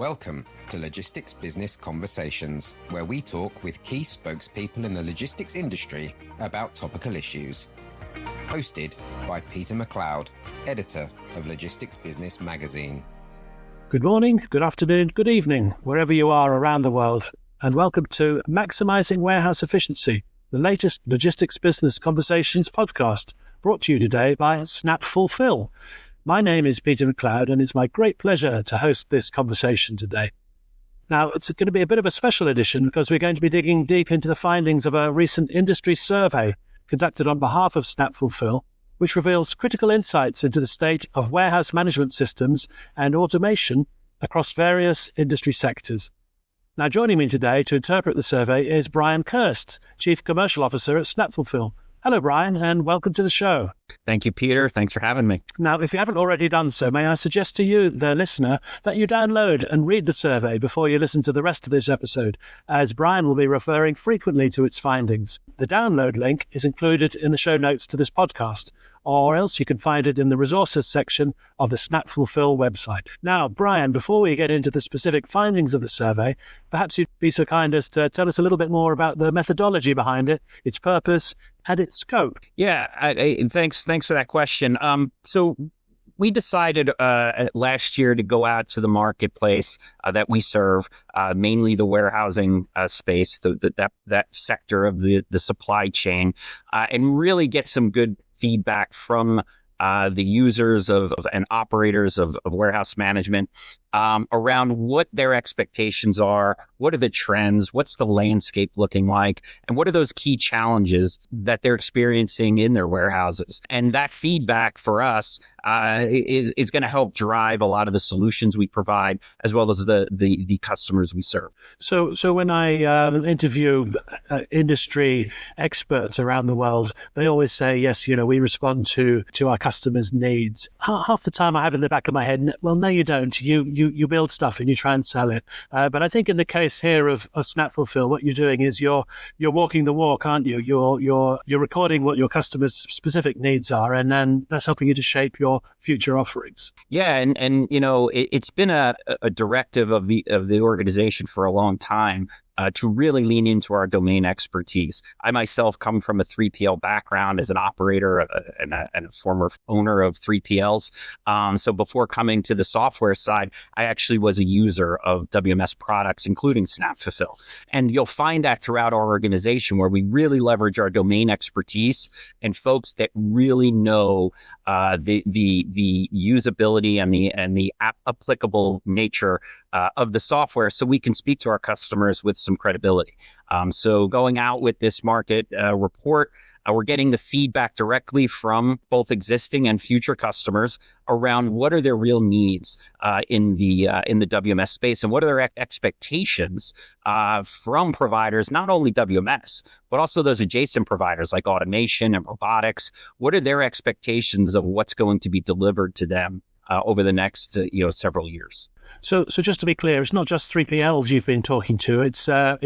Welcome to Logistics Business Conversations, where we talk with key spokespeople in the logistics industry about topical issues. Hosted by Peter MacLeod, editor of Logistics Business magazine. Good morning, good afternoon, good evening, wherever you are around the world, and welcome to Maximising Warehouse Efficiency, the latest Logistics Business Conversations podcast, brought to you today by SnapFulfil. My name is Peter MacLeod, and it's my great pleasure to host this conversation today. Now, it's going to be a bit of a special edition because we're going to be digging deep into the findings of a recent industry survey conducted on behalf of SnapFulfil, which reveals critical insights into the state of warehouse management systems and automation across various industry sectors. Now, joining me today to interpret the survey is Brian Kirst, Chief Commercial Officer at SnapFulfil. Hello, Brian, and welcome to the show. Thank you, Peter. Thanks for having me. Now, if you haven't already done so, may I suggest to you, the listener, that you download and read the survey before you listen to the rest of this episode, as Brian will be referring frequently to its findings. The download link is included in the show notes to this podcast, or else you can find it in the resources section of the SnapFulfil website. Now, Brian, before we get into the specific findings of the survey, perhaps you'd be so kind as to tell us a little bit more about the methodology behind it, its purpose, and its scope. Yeah, thanks for that question. So we decided last year to go out to the marketplace that we serve, mainly the warehousing space, that sector of the supply chain, and really get some good feedback from the users of and operators of warehouse management around what their expectations are, what are the trends, what's the landscape looking like, and what are those key challenges that they're experiencing in their warehouses. And that feedback for us is going to help drive a lot of the solutions we provide, as well as the customers we serve. So when I interview industry experts around the world, they always say, yes, we respond to our customers' needs. Half the time I have in the back of my head, well, no, you don't. You build stuff and you try and sell it. But I think in the case here of SnapFulfil, what you're doing is you're walking the walk, aren't you? You're recording what your customers' specific needs are, and then that's helping you to shape your future offerings. Yeah, and it's been a directive of the organization for a long time to really lean into our domain expertise. I myself come from a 3PL background as an operator and a former owner of 3PLs. So before coming to the software side, I actually was a user of WMS products, including SnapFulfil. And you'll find that throughout our organization where we really leverage our domain expertise and folks that really know the usability and the applicable nature of the software, so we can speak to our customers with some credibility. So going out with this market report, we're getting the feedback directly from both existing and future customers around what are their real needs in the WMS space, and what are their expectations from providers, not only WMS, but also those adjacent providers like automation and robotics. What are their expectations of what's going to be delivered to them over the next several years? So just to be clear, it's not just 3PLs you've been talking to. It's a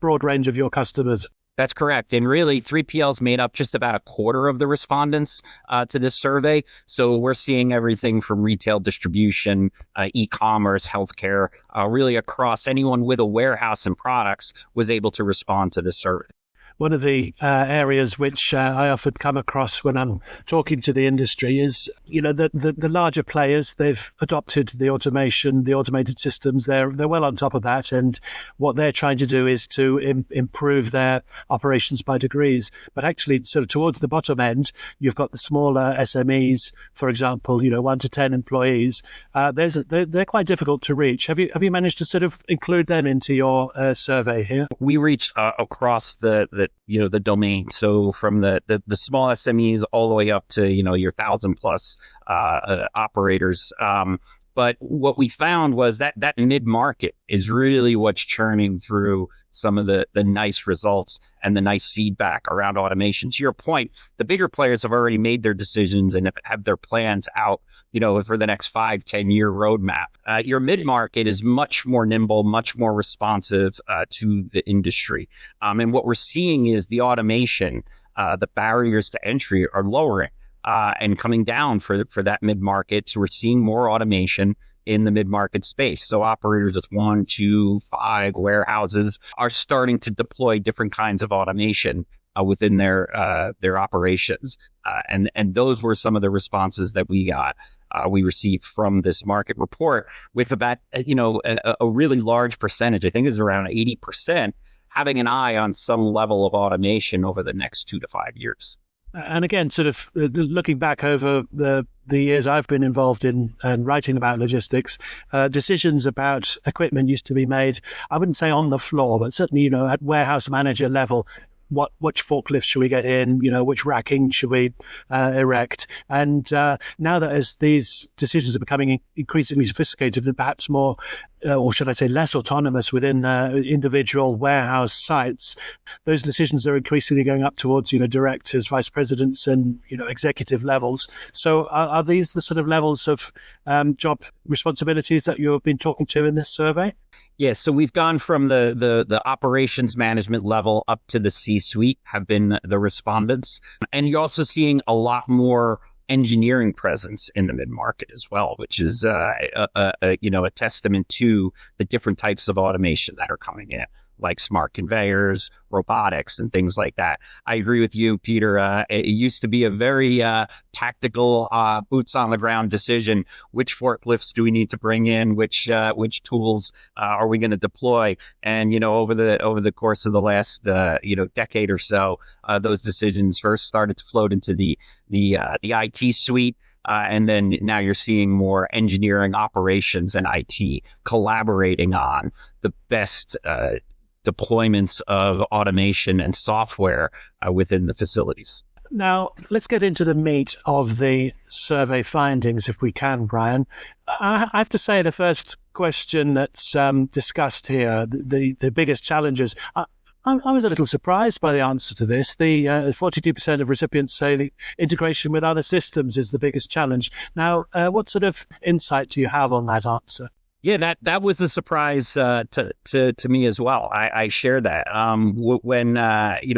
broad range of your customers. That's correct. And really, 3PLs made up just about a quarter of the respondents to this survey. So we're seeing everything from retail distribution, e-commerce, healthcare, really across. Anyone with a warehouse and products was able to respond to this survey. One of the areas which I often come across when I'm talking to the industry is, the larger players. They've adopted the automation, the automated systems. They're well on top of that, and what they're trying to do is to improve their operations by degrees. But actually, sort of towards the bottom end, you've got the smaller SMEs, for example, 1 to 10 employees. They're quite difficult to reach. Have you managed to sort of include them into your survey here? We reached across the domain. So from the small SMEs all the way up to, your 1,000 plus operators. But what we found was that mid-market is really what's churning through some of the nice results and the nice feedback around automation. To your point, the bigger players have already made their decisions and have their plans out, for the next 5-10 year roadmap. Your mid-market is much more nimble, much more responsive to the industry. And what we're seeing is the automation, the barriers to entry are lowering. and coming down for that mid-market. So we're seeing more automation in the mid-market space. So operators with 1, 2, 5 warehouses are starting to deploy different kinds of automation within their operations. And those were some of the responses that we got. We received from this market report with about, a really large percentage. I think it was around 80% having an eye on some level of automation over the next 2 to 5 years. And again, sort of looking back over the years I've been involved in and writing about logistics, decisions about equipment used to be made, I wouldn't say on the floor, but certainly, at warehouse manager level. Which forklifts should we get in? Which racking should we erect? And now that as these decisions are becoming increasingly sophisticated and perhaps more, or should I say less autonomous within individual warehouse sites, those decisions are increasingly going up towards, directors, vice presidents and, executive levels. So are these the sort of levels of job responsibilities that you have been talking to in this survey? Yeah, so we've gone from the operations management level up to the C-suite have been the respondents. And you're also seeing a lot more engineering presence in the mid-market as well, which is a testament to the different types of automation that are coming in, like smart conveyors, robotics, and things like that. I agree with you, Peter. It used to be a very tactical, boots on the ground decision. Which forklifts do we need to bring in? Which tools are we going to deploy? And over the course of the last decade or so, those decisions first started to float into the IT suite. And then now you're seeing more engineering, operations, and IT collaborating on the best deployments of automation and software within the facilities. Now, let's get into the meat of the survey findings, if we can, Brian. I have to say the first question that's discussed here, the biggest challenges, I was a little surprised by the answer to this. The 42% of recipients say the integration with other systems is the biggest challenge. Now, what sort of insight do you have on that answer? Yeah, that was a surprise to me as well. I share that. When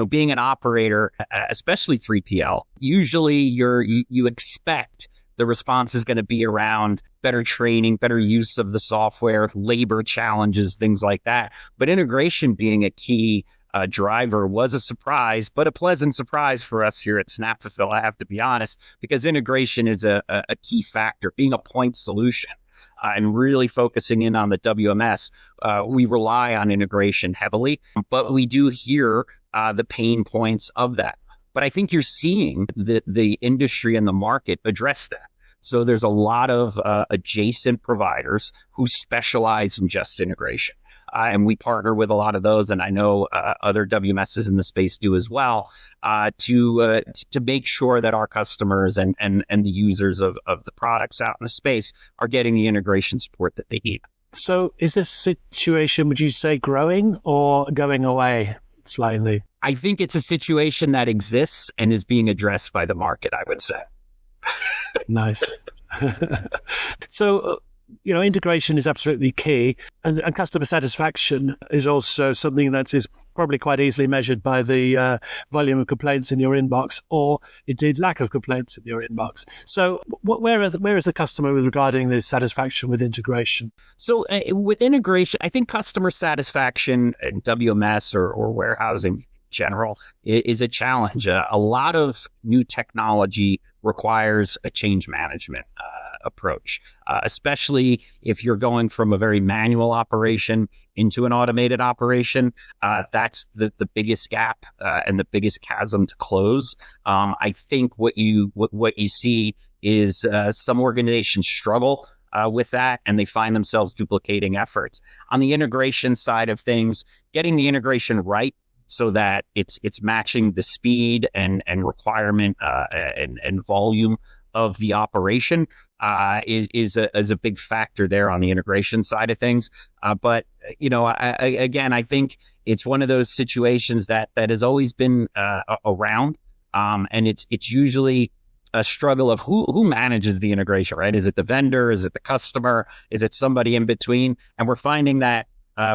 being an operator, especially 3PL, usually you expect the response is going to be around better training, better use of the software, labor challenges, things like that. But integration being a key driver was a surprise, but a pleasant surprise for us here at SnapFulfil, I have to be honest, because integration is a key factor, being a point solution. And really focusing in on the WMS, we rely on integration heavily, but we do hear the pain points of that. But I think you're seeing the industry and the market address that. So there's a lot of adjacent providers who specialize in just integration. And we partner with a lot of those, and I know other WMSs in the space do as well, to make sure that our customers and the users of the products out in the space are getting the integration support that they need. So is this situation, would you say, growing or going away slightly? I think it's a situation that exists and is being addressed by the market, I would say. Nice. So, integration is absolutely key, and customer satisfaction is also something that is probably quite easily measured by the volume of complaints in your inbox, or indeed lack of complaints in your inbox. So where is the customer regarding the satisfaction with integration? So with integration, I think customer satisfaction in WMS or warehousing general is a challenge. A lot of new technology requires a change management approach, especially if you're going from a very manual operation into an automated operation. That's the biggest gap and the biggest chasm to close. I think what you see is some organizations struggle with that, and they find themselves duplicating efforts. On the integration side of things, getting the integration right so that it's matching the speed and requirement and volume of the operation is a big factor there on the integration side of things. But I think it's one of those situations that has always been around, and it's usually a struggle of who manages the integration, right? Is it the vendor? Is it the customer? Is it somebody in between? And we're finding that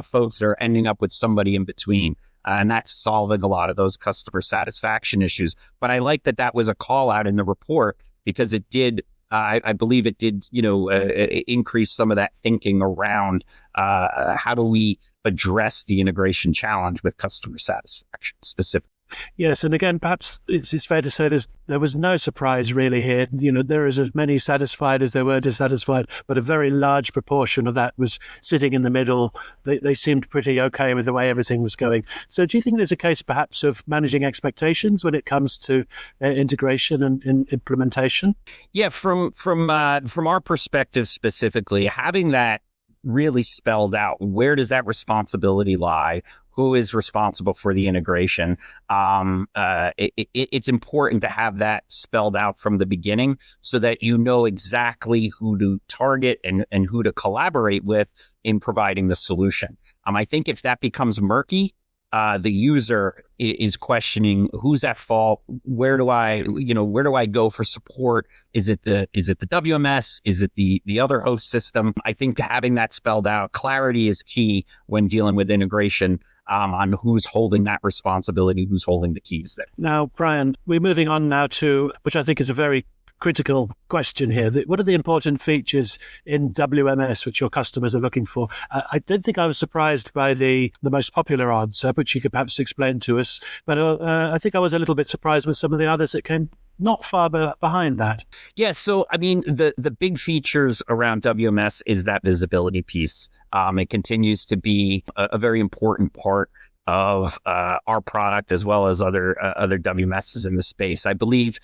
folks are ending up with somebody in between. and that's solving a lot of those customer satisfaction issues. But I like that was a call out in the report because it did, I believe it did, increase some of that thinking around how do we address the integration challenge with customer satisfaction specifically. Yes, and again, perhaps it's fair to say there was no surprise really here. There is as many satisfied as there were dissatisfied, but a very large proportion of that was sitting in the middle. They seemed pretty okay with the way everything was going. So do you think there's a case perhaps of managing expectations when it comes to integration and implementation? Yeah, from our perspective specifically, having that really spelled out, where does that responsibility lie? Who is responsible for the integration? It's important to have that spelled out from the beginning so that you know exactly who to target and who to collaborate with in providing the solution. I think if that becomes murky, the user is questioning who's at fault. Where do I go for support? Is it the WMS? Is it the other host system? I think having that spelled out, clarity is key when dealing with integration, on who's holding that responsibility, who's holding the keys there. Now, Brian, we're moving on now to, which I think is a very critical question here. What are the important features in WMS which your customers are looking for? I don't think I was surprised by the most popular answer, which you could perhaps explain to us. But I think I was a little bit surprised with some of the others that came not far behind that. Yeah, so I mean, the big features around WMS is that visibility piece. It continues to be a very important part of our product as well as other WMSs in the space. I believe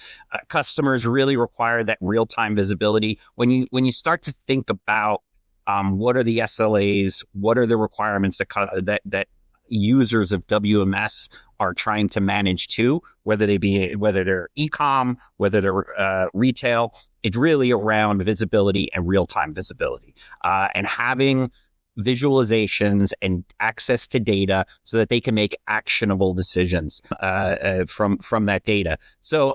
customers really require that real-time visibility. When you start to think about what are the SLAs, what are the requirements that users of WMS are trying to manage too, whether they're e-com, whether they're retail, it's really around visibility and real-time visibility, and having visualizations and access to data so that they can make actionable decisions from that data. So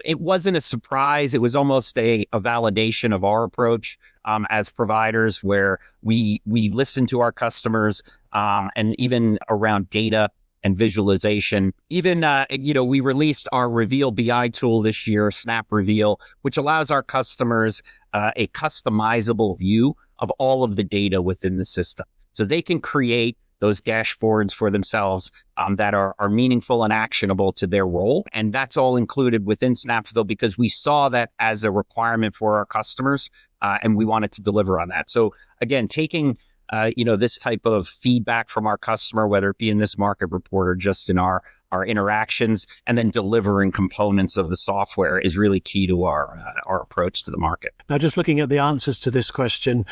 it wasn't a surprise. It was almost a validation of our approach as providers, where we listen to our customers, and even around data and visualization. Even, we released our Reveal BI tool this year, Snap Reveal, which allows our customers a customizable view of all of the data within the system. So they can create those dashboards for themselves that are meaningful and actionable to their role. And that's all included within SnapFulfil because we saw that as a requirement for our customers, and we wanted to deliver on that. So again, taking this type of feedback from our customer, whether it be in this market report or just in our interactions, and then delivering components of the software is really key to our approach to the market. Now, just looking at the answers to this question,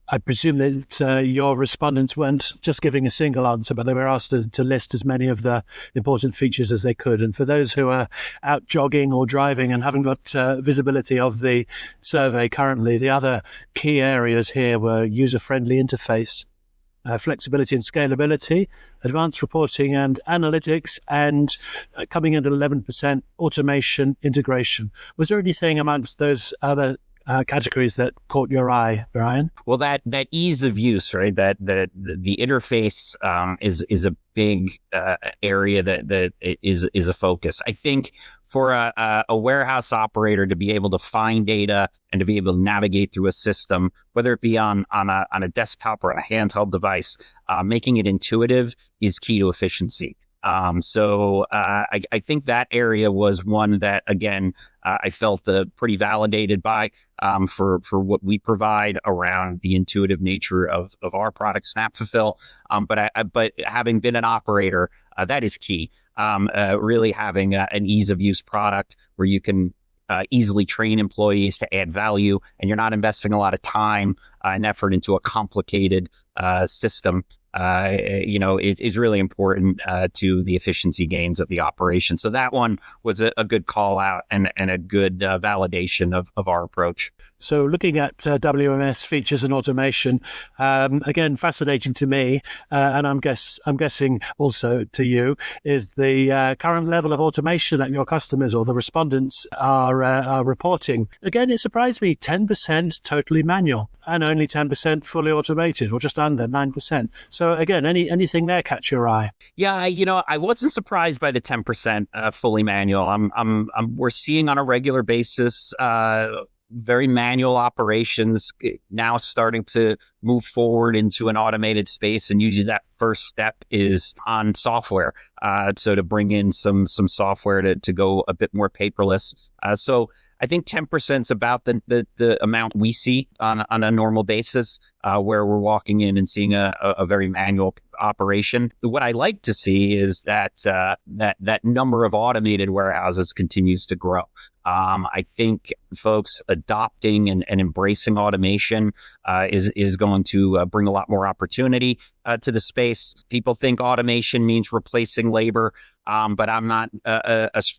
I presume that your respondents weren't just giving a single answer, but they were asked to list as many of the important features as they could. And for those who are out jogging or driving and haven't got visibility of the survey currently, the other key areas here were user-friendly interface, flexibility and scalability, advanced reporting and analytics, and coming in at 11%, automation integration. Was there anything amongst those other categories that caught your eye, Brian? Well, that ease of use, right? That the interface is a big area that is a focus. I think for a warehouse operator to be able to find data and to be able to navigate through a system, whether it be on a desktop or on a handheld device, making it intuitive is key to efficiency. So I think that area was one that, again, I felt pretty validated by for what we provide around the intuitive nature of our product, SnapFulfil. But having been an operator, that is key. Really having an ease of use product where you can easily train employees to add value, and you're not investing a lot of time and effort into a complicated system. Is really important to the efficiency gains of the operation. So that one was a good call out and a good validation of our approach. So looking at WMS features and automation, again, fascinating to me, and I'm guessing also to you, is the current level of automation that your customers or the respondents are reporting. Again, it surprised me, 10% totally manual and only 10% fully automated, or just under 9%. So again, anything there catch your eye? Yeah, I wasn't surprised by the 10% fully manual. We're seeing on a regular basis very manual operations now starting to move forward into an automated space, and usually that first step is on software. So to bring in some software to go a bit more paperless. So I think 10% is about the amount we see on a normal basis, where we're walking in and seeing a very manual operation. What I like to see is that number of automated warehouses continues to grow. I think folks adopting and embracing automation is going to bring a lot more opportunity to the space. People think automation means replacing labor, but I'm not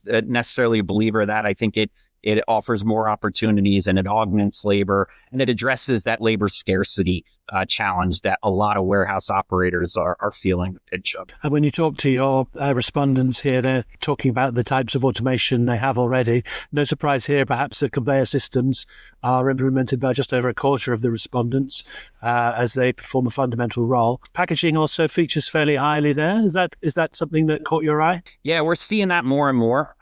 necessarily a believer of that. I think it offers more opportunities and it augments labor, and it addresses that labor scarcity challenge that a lot of warehouse operators are feeling the pinch of. And when you talk to your respondents here, they're talking about the types of automation they have already. No surprise here, perhaps the conveyor systems are implemented by just over a quarter of the respondents as they perform a fundamental role. Packaging also features fairly highly there. Is that something that caught your eye? Yeah, we're seeing that more and more.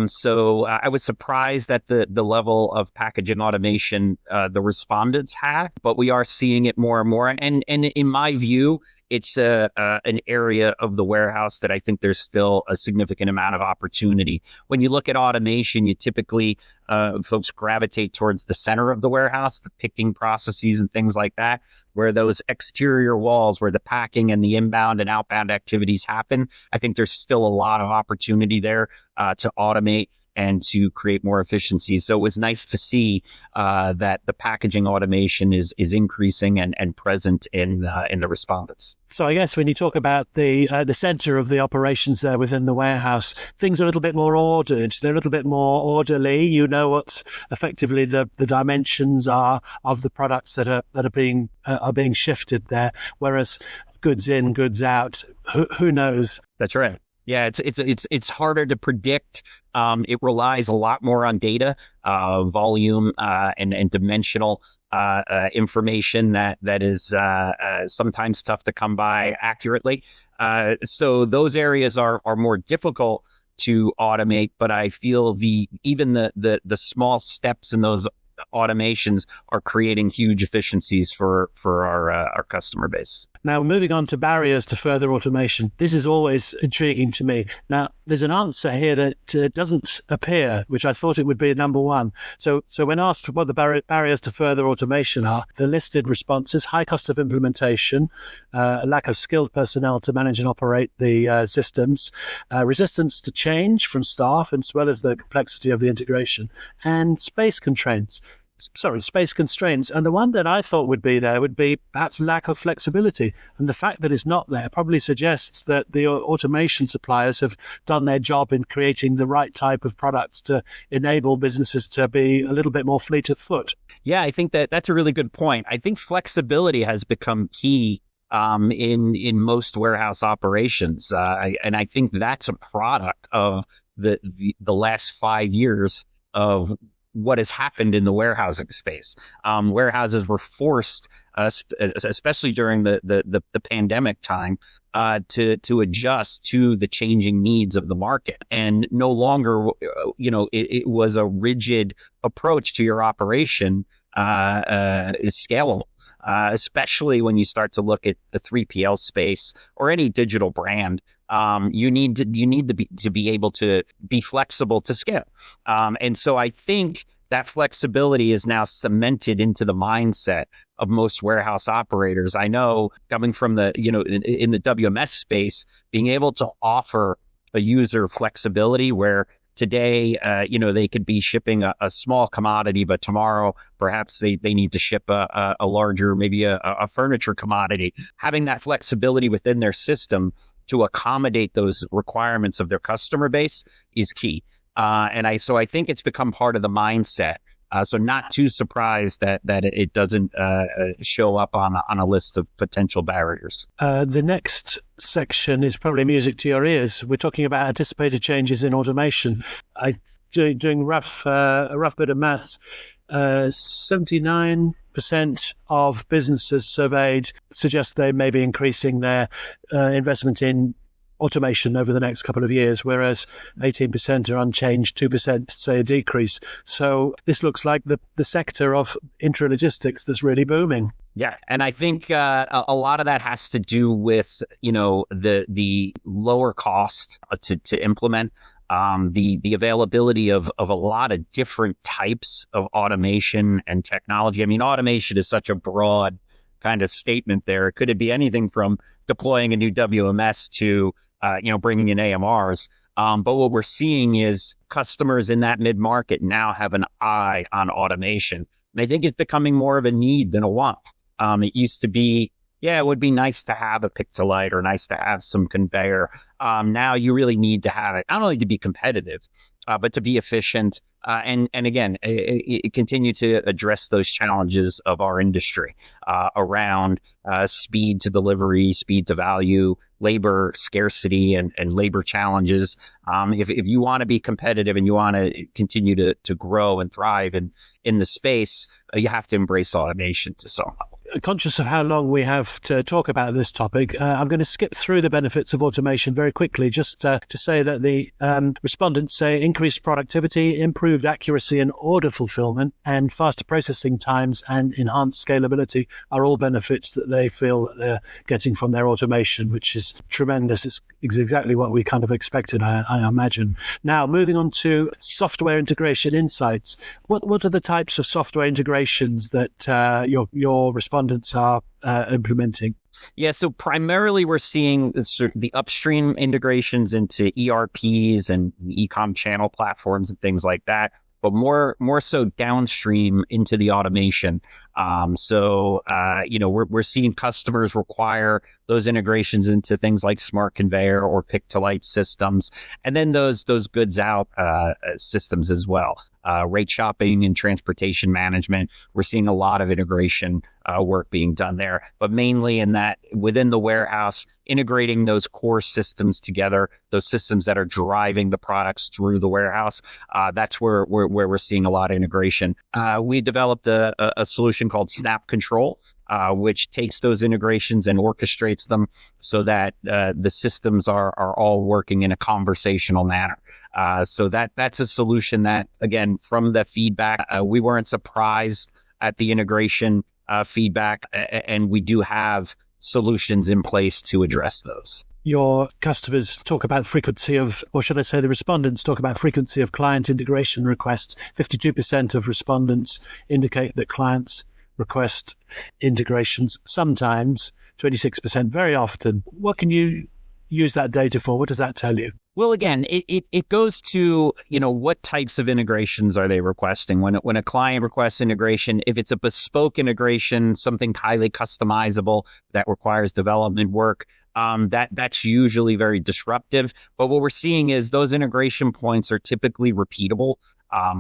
So I was surprised at the level of packaging automation the respondents have, but we are seeing it more and more. And in my view, it's an area of the warehouse that I think there's still a significant amount of opportunity. When you look at automation, you typically, folks gravitate towards the center of the warehouse, the picking processes and things like that, where those exterior walls, where the packing and the inbound and outbound activities happen. I think there's still a lot of opportunity there to automate and to create more efficiency. So it was nice to see that the packaging automation is increasing and present in the respondents. So I guess when you talk about the center of the operations there within the warehouse, things are a little bit more ordered. They're a little bit more orderly. You know what effectively the dimensions are of the products that are being shifted there. Whereas goods in, goods out, who knows? That's right. Yeah, it's harder to predict. It relies a lot more on data, volume, and dimensional information that is sometimes tough to come by accurately. So those areas are more difficult to automate, but I feel even the small steps in those automations are creating huge efficiencies for our customer base. Now, moving on to barriers to further automation. This is always intriguing to me. Now, there's an answer here that doesn't appear, which I thought it would be number one. So when asked what the barriers to further automation are, the listed responses: high cost of implementation, lack of skilled personnel to manage and operate the systems, resistance to change from staff, as well as the complexity of the integration, and space constraints. And the one that I thought would be there would be perhaps lack of flexibility. And the fact that it's not there probably suggests that the automation suppliers have done their job in creating the right type of products to enable businesses to be a little bit more fleet of foot. Yeah, I think that's a really good point. I think flexibility has become key in most warehouse operations. And I think that's a product of the last 5 years of what has happened in the warehousing space. Warehouses were forced, especially during the pandemic time, to adjust to the changing needs of the market. And no longer, it was a rigid approach to your operation is scalable. Especially when you start to look at the 3PL space or any digital brand. You need to be able to be flexible to scale. And so I think that flexibility is now cemented into the mindset of most warehouse operators. I know coming from in the WMS space, being able to offer a user flexibility where today, they could be shipping a small commodity, but tomorrow perhaps they need to ship a larger, maybe a furniture commodity. Having that flexibility within their system to accommodate those requirements of their customer base is key. So I think it's become part of the mindset So not too surprised that it doesn't show up on a list of potential barriers. The next section is probably music to your ears. We're talking about anticipated changes in automation. Doing a rough bit of maths, 79% of businesses surveyed suggest they may be increasing their investment in automation over the next couple of years, whereas 18% are unchanged, 2% say a decrease. So this looks like the sector of intralogistics that's really booming. Yeah, and I think a lot of that has to do with, the lower cost to implement. The availability of a lot of different types of automation and technology. I mean, automation is such a broad kind of statement there. Could it be anything from deploying a new WMS to, bringing in AMRs? But what we're seeing is customers in that mid-market now have an eye on automation. And I think it's becoming more of a need than a want. It used to be, it would be nice to have a pick-to-light or nice to have some conveyor. Now you really need to have it, not only to be competitive, but to be efficient. And again, it continue to address those challenges of our industry around speed to delivery, speed to value, labor scarcity, and labor challenges. If you want to be competitive and you want to continue to grow and thrive in the space, you have to embrace automation to some level. Conscious of how long we have to talk about this topic, I'm going to skip through the benefits of automation very quickly, just to say that the respondents say increased productivity, improved accuracy and order fulfillment, and faster processing times and enhanced scalability are all benefits that they feel that they're getting from their automation, which is tremendous. It's exactly what we kind of expected, I imagine. Now, moving on to software integration insights. What are the types of software integrations that your respondents are implementing? Yeah, so primarily we're seeing the upstream integrations into ERPs and e-com channel platforms and things like that, but more so downstream into the automation. We're seeing customers require those integrations into things like smart conveyor or pick-to-light systems, and then those goods out systems as well. Rate shopping and transportation management, we're seeing a lot of integration work being done there, but mainly in that within the warehouse, integrating those core systems together, those systems that are driving the products through the warehouse. That's where we're seeing a lot of integration. We developed a solution called SnapFulfil, which takes those integrations and orchestrates them so that the systems are all working in a conversational manner. So that's a solution that, again, from the feedback, we weren't surprised at the integration feedback, and we do have solutions in place to address those. Your customers talk about frequency of, or should I say the respondents talk about frequency of client integration requests. 52% of respondents indicate that clients request integrations sometimes, 26% very often. What can you use that data for? What does that tell you? Well, again, it goes to, what types of integrations are they requesting? When a client requests integration, if it's a bespoke integration, something highly customizable that requires development work, that's usually very disruptive. But what we're seeing is those integration points are typically repeatable.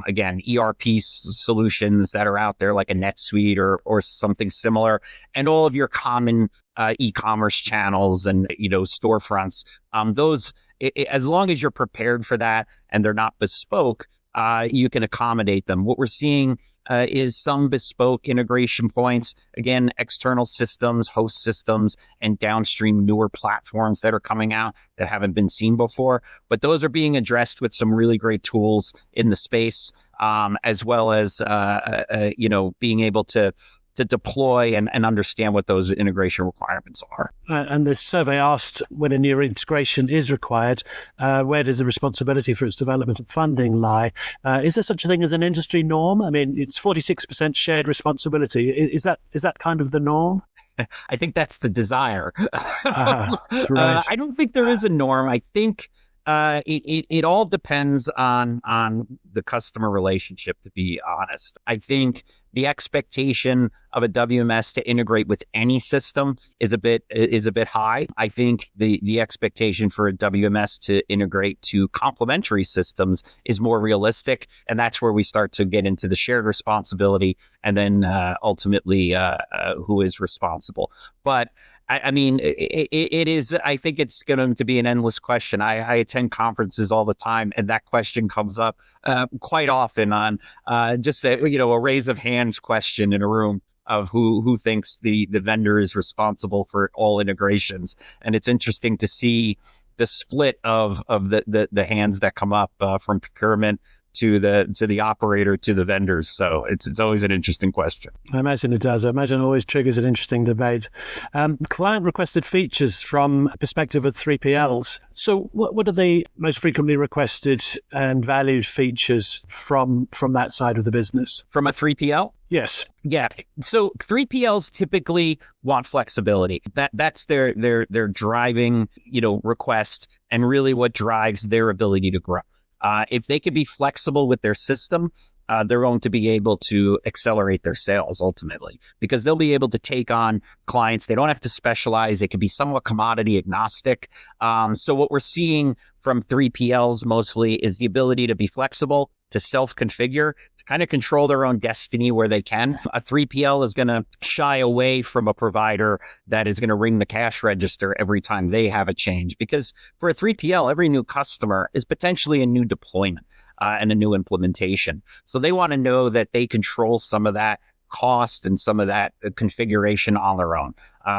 Again, ERP solutions that are out there like a NetSuite or something similar, and all of your common e-commerce channels and storefronts. Those, as long as you're prepared for that and they're not bespoke, you can accommodate them. What we're seeing is some bespoke integration points, again, external systems, host systems, and downstream newer platforms that are coming out that haven't been seen before. But those are being addressed with some really great tools in the space, as well as, being able to deploy and understand what those integration requirements are. And the survey asked, when a new integration is required, where does the responsibility for its development and funding lie? Is there such a thing as an industry norm? I mean, it's 46% shared responsibility. Is that kind of the norm? I think that's the desire. Right. I don't think there is a norm. I think It all depends on the customer relationship, to be honest. I think the expectation of a WMS to integrate with any system is a bit high. I think the expectation for a WMS to integrate to complementary systems is more realistic, and that's where we start to get into the shared responsibility and then ultimately who is responsible. But I mean, it is, I think it's going to be an endless question. I attend conferences all the time, and that question comes up quite often on just a raise of hands question in a room of who thinks the vendor is responsible for all integrations. And it's interesting to see the split of the hands that come up from procurement to the operator, to the vendors. So it's always an interesting question. I imagine it does. I imagine it always triggers an interesting debate. Client requested features from a perspective of 3PLs. So what are the most frequently requested and valued features from that side of the business? From a 3PL? Yes. Yeah. So 3PLs typically want flexibility. That's their driving, request, and really what drives their ability to grow. If they could be flexible with their system, they're going to be able to accelerate their sales ultimately, because they'll be able to take on clients. They don't have to specialize. They can be somewhat commodity agnostic. So what we're seeing from 3PLs mostly is the ability to be flexible, to self-configure, to kind of control their own destiny where they can. A 3PL is going to shy away from a provider that is going to ring the cash register every time they have a change, because for a 3PL, every new customer is potentially a new deployment and a new implementation. So they want to know that they control some of that cost and some of that configuration on their own.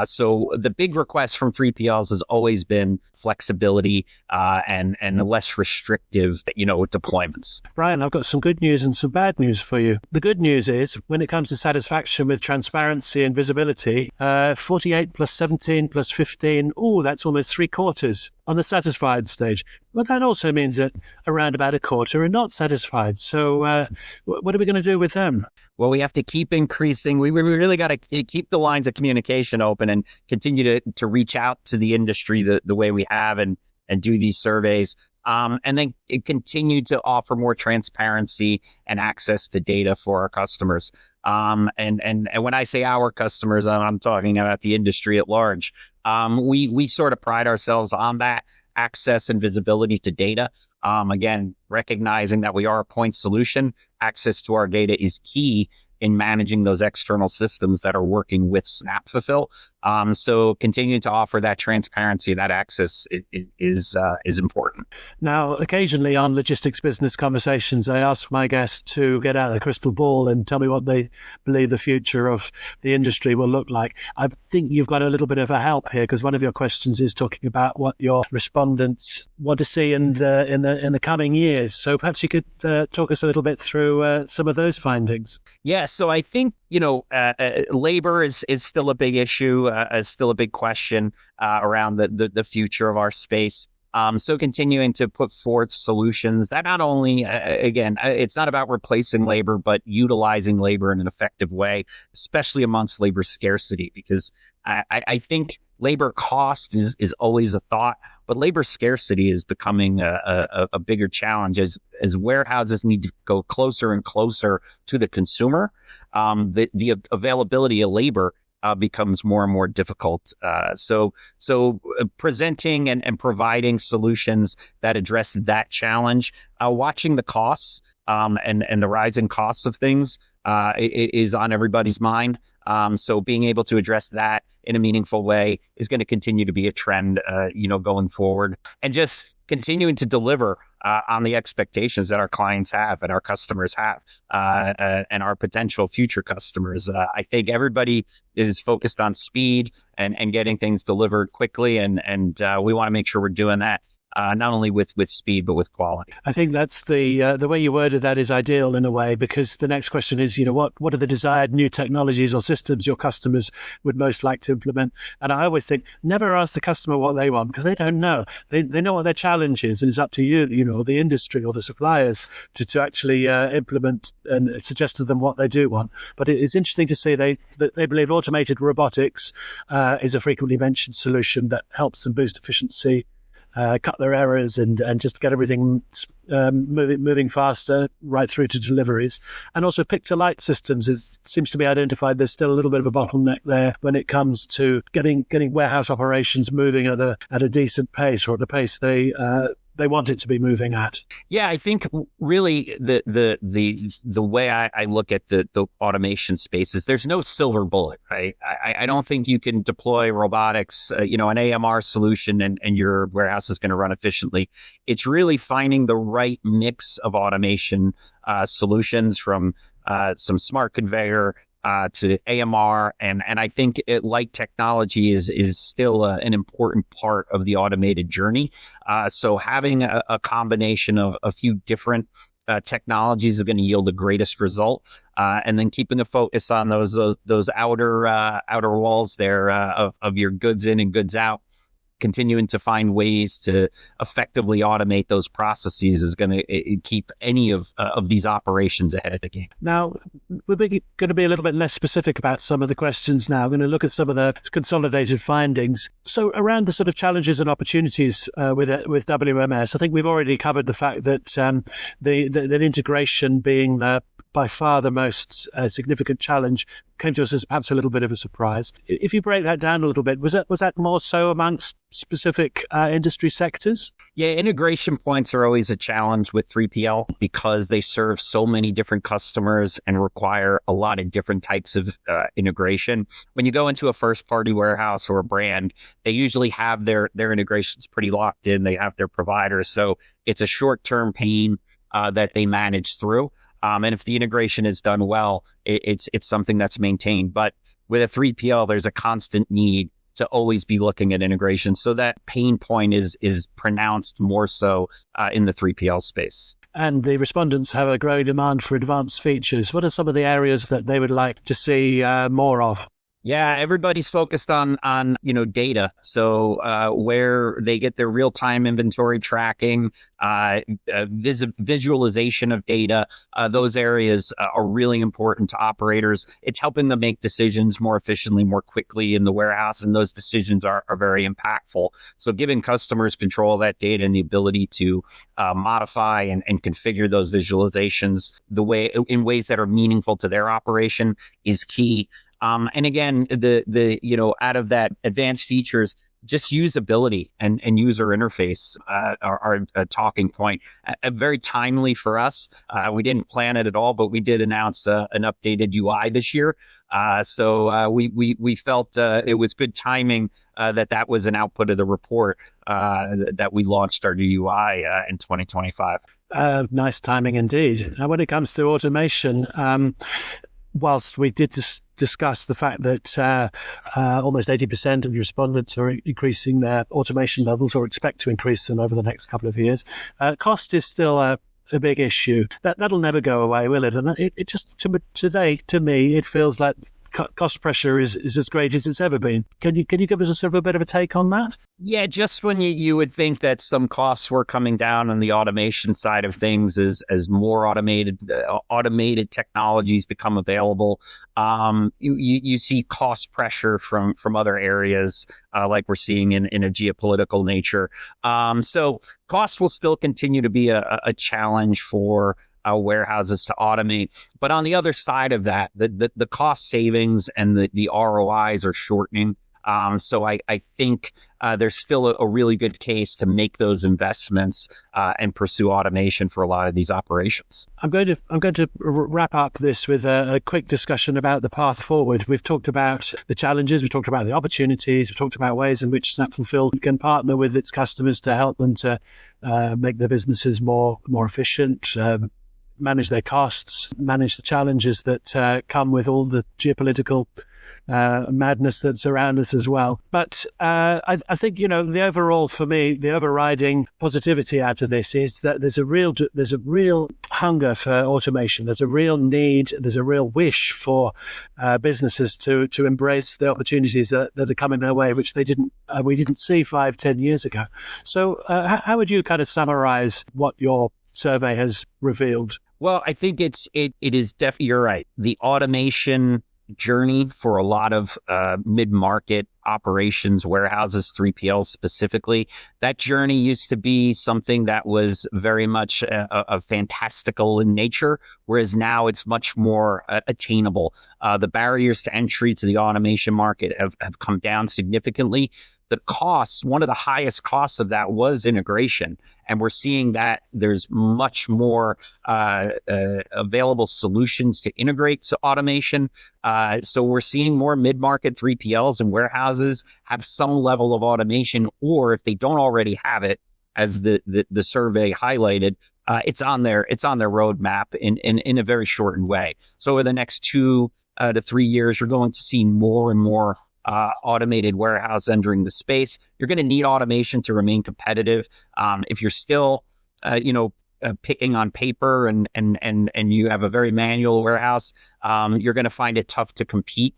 So the big request from 3PLs has always been flexibility and less restrictive, deployments. Brian, I've got some good news and some bad news for you. The good news is when it comes to satisfaction with transparency and visibility, 48 plus 17 plus 15, that's almost 3/4 on the satisfied stage. But that also means that around about a quarter are not satisfied. So what are we going to do with them? Well, we have to keep increasing. We really got to keep the lines of communication open and continue to reach out to the industry the way we have and do these surveys. And then continue to offer more transparency and access to data for our customers. And when I say our customers, I'm talking about the industry at large. We sort of pride ourselves on that access and visibility to data. Again, recognizing that we are a point solution, access to our data is key in managing those external systems that are working with SnapFulfil. So continuing to offer that transparency, that access is important. Now, occasionally on Logistics Business Conversations, I ask my guests to get out the crystal ball and tell me what they believe the future of the industry will look like. I think you've got a little bit of a help here, because one of your questions is talking about what your respondents want to see in the coming years. So perhaps you could talk us a little bit through some of those findings. Yeah, so I think, labor is still a big issue, is still a big question around the future of our space. So continuing to put forth solutions that not only, again, it's not about replacing labor, but utilizing labor in an effective way, especially amongst labor scarcity, because I think labor cost is always a thought, but labor scarcity is becoming a bigger challenge as warehouses need to go closer and closer to the consumer. The availability of labor becomes more and more difficult. So presenting and providing solutions that address that challenge, watching the costs and the rising costs of things is on everybody's mind. So being able to address that in a meaningful way is going to continue to be a trend, going forward, and just continuing to deliver on the expectations that our clients have and our customers have, and our potential future customers. I think everybody is focused on speed and getting things delivered quickly, and we want to make sure we're doing that. Not only with speed, but with quality. I think that's the way you worded that is ideal in a way, because the next question is, what are the desired new technologies or systems your customers would most like to implement? And I always think, never ask the customer what they want, because they don't know. They know what their challenge is, and it's up to you, the industry or the suppliers to actually implement and suggest to them what they do want. But it is interesting to see they believe automated robotics is a frequently mentioned solution that helps them boost efficiency cut their errors and just get everything moving faster right through to deliveries. And also pick-to-light systems. It seems to be identified there's still a little bit of a bottleneck there when it comes to getting warehouse operations moving at a decent pace, or at the pace they want it to be moving at. Yeah, I think really the way I look at the automation space is there's no silver bullet, right? I don't think you can deploy robotics, an AMR solution and your warehouse is going to run efficiently. It's really finding the right mix of automation solutions, from some smart conveyor to AMR, and I think light technology is still an important part of the automated journey. So having a combination of a few different technologies is going to yield the greatest result, and then keeping the focus on those outer walls there of your goods in and goods out. Continuing to find ways to effectively automate those processes is going to keep any of these operations ahead of the game. Now, we're going to be a little bit less specific about some of the questions now. We're going to look at some of the consolidated findings. So around the sort of challenges and opportunities with WMS, I think we've already covered the fact that the integration being by far the most significant challenge came to us as perhaps a little bit of a surprise. If you break that down a little bit, was that more so amongst specific industry sectors? Yeah, integration points are always a challenge with 3PL because they serve so many different customers and require a lot of different types of integration. When you go into a first-party warehouse or a brand, they usually have their integrations pretty locked in. They have their providers, so it's a short-term pain that they manage through. And if the integration is done well, it's something that's maintained. But with a 3PL, there's a constant need to always be looking at integration. So that pain point is pronounced more so in the 3PL space. And the respondents have a growing demand for advanced features. What are some of the areas that they would like to see more of? Yeah, everybody's focused on data. So where they get their real-time inventory tracking, visualization of data, those areas are really important to operators. It's helping them make decisions more efficiently, more quickly in the warehouse, and those decisions are very impactful. So giving customers control of that data and the ability to modify and configure those visualizations in ways that are meaningful to their operation is key. And again, out of that, advanced features, just usability and user interface are a talking point. Very timely for us. We didn't plan it at all, but we did announce an updated UI this year. So we felt it was good timing that was an output of the report that we launched our new UI in 2025. Nice timing indeed. Now, when it comes to automation, whilst we did discuss the fact that almost 80% of respondents are increasing their automation levels or expect to increase them over the next couple of years, cost is still a big issue. That'll never go away, will it? And it just, today, to me, it feels like cost pressure is as great as it's ever been. Can you give us a sort of a bit of a take on that? Yeah, just when you would think that some costs were coming down on the automation side of things as more automated technologies become available, you see cost pressure from other areas like we're seeing in a geopolitical nature. So costs will still continue to be a challenge for warehouses to automate. But on the other side of that, the cost savings and the ROIs are shortening. So I think there's still a really good case to make those investments and pursue automation for a lot of these operations. I'm going to wrap up this with a quick discussion about the path forward. We've talked about the challenges, we've talked about the opportunities, we've talked about ways in which SnapFulfil can partner with its customers to help them to make their businesses more efficient, manage their costs, manage the challenges that come with all the geopolitical madness that's around us as well. But I think, the overall, for me, the overriding positivity out of this is that there's a real hunger for automation. There's a real need, there's a real wish for businesses to embrace the opportunities that are coming their way, which we didn't see 5-10 years ago. So how would you kind of summarize what your survey has revealed? Well, I think it is definitely, you're right. The automation journey for a lot of mid-market operations, warehouses, 3PLs specifically. That journey used to be something that was very much a fantastical in nature, whereas now it's much more attainable. The barriers to entry to the automation market have come down significantly. The costs, one of the highest costs of that was integration. And we're seeing that there's much more available solutions to integrate to automation. So we're seeing more mid-market 3PLs and warehouses have some level of automation, or if they don't already have it, as the survey highlighted, it's on their roadmap in a very shortened way. So over the next 2 to 3 years, you're going to see more and more automated warehouse entering the space. You're going to need automation to remain competitive. If you're still, picking on paper and you have a very manual warehouse, you're going to find it tough to compete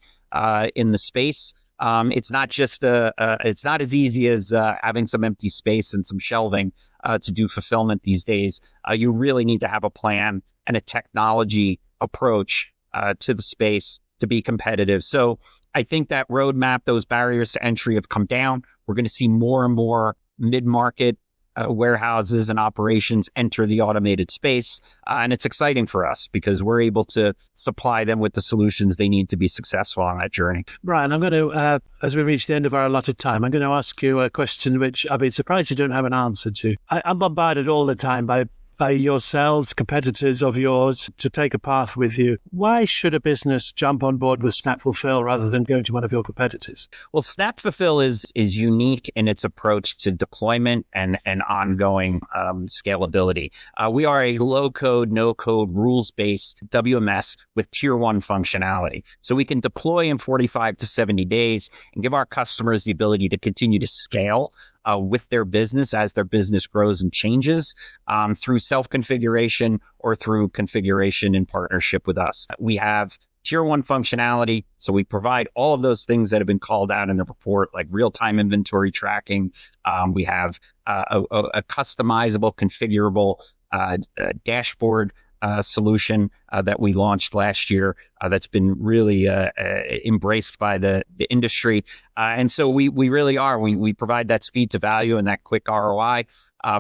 in the space. It's not just it's not as easy as having some empty space and some shelving to do fulfillment these days. You really need to have a plan and a technology approach to the space to be competitive. So I think that roadmap, those barriers to entry have come down. We're going to see more and more mid-market warehouses and operations enter the automated space. And it's exciting for us because we're able to supply them with the solutions they need to be successful on that journey. Brian, I'm going to, as we reach the end of our allotted time, I'm going to ask you a question which I've been surprised you don't have an answer to. I'm bombarded all the time by yourselves, competitors of yours, to take a path with you. Why should a business jump on board with SnapFulfil rather than going to one of your competitors? Well, SnapFulfil is unique in its approach to deployment and ongoing scalability. We are a low-code, no-code, rules-based WMS with tier 1 functionality. So we can deploy in 45 to 70 days and give our customers the ability to continue to scale with their business as their business grows and changes through self-configuration or through configuration in partnership with us. We have tier 1 functionality. So we provide all of those things that have been called out in the report, like real-time inventory tracking. We have a customizable, configurable dashboard solution that we launched last year that's been really embraced by the industry. And so we really are. We provide that speed to value and that quick ROI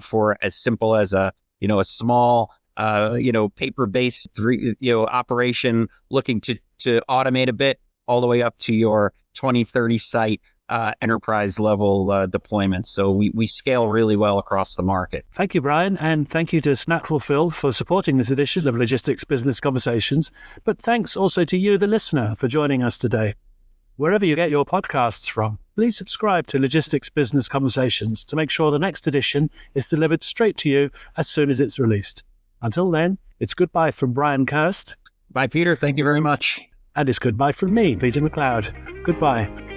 for as simple as a small paper-based operation looking to automate a bit, all the way up to your 20, 30 site enterprise level deployments. So we scale really well across the market. Thank you, Brian. And thank you to SnapFulfil for supporting this edition of Logistics Business Conversations. But thanks also to you, the listener, for joining us today. Wherever you get your podcasts from, please subscribe to Logistics Business Conversations to make sure the next edition is delivered straight to you as soon as it's released. Until then, it's goodbye from Brian Kirst. Bye, Peter. Thank you very much. And it's goodbye from me, Peter MacLeod. Goodbye.